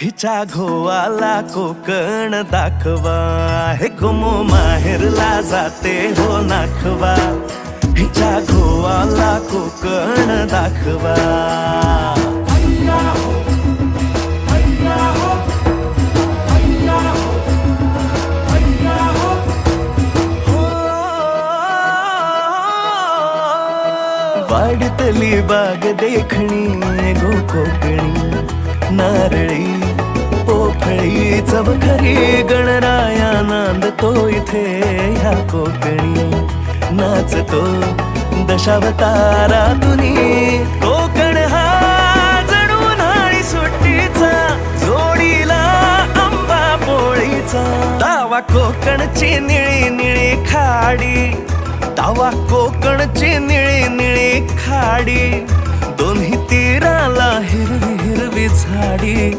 हिच्या घोवाला कोकण दाखवा, हे घुमो माहेरला जाते हो नाखवा. हिच्या घोवाला कोकण दाखवा. वाडीतली बाग देखणी गो कोकणी, नारळी पोफळी चवखरी गणराया नांदतो इथे ह्या कोकणी. नाचतो दशावतारातुनी कोकण हा जणू उन्हाळी सुट्टीचा, जोडीला आंबा पोळीचा. दावा कोकणची निळी निळी खाडी, दावा कोकणची निळी निळी खाडी. दोन्ही तीराला हिरवी हिरवी झाडी.